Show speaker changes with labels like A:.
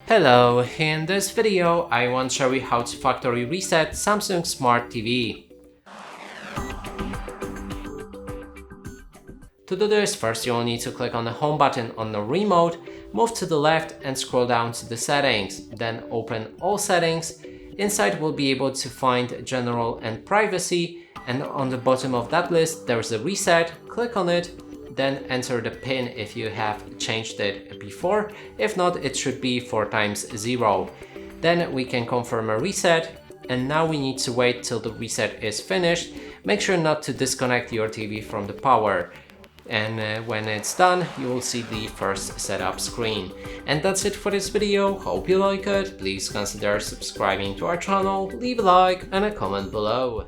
A: Hello, in this video I want to show you how to factory reset Samsung Smart TV. To do this, first you will need to click on the home button on the remote, move to the left and scroll down to the settings, then open all settings. Inside we'll be able to find general and privacy, and on the bottom of that list there's a reset. Click on it, then enter the PIN if you have changed it before. If not, it should be 4 times 0. Then we can confirm a reset, and now we need to wait till the reset is finished. Make sure not to disconnect your TV from the power. And when it's done, you will see the first setup screen. And that's it for this video. Hope you like it. Please consider subscribing to our channel, leave a like and a comment below.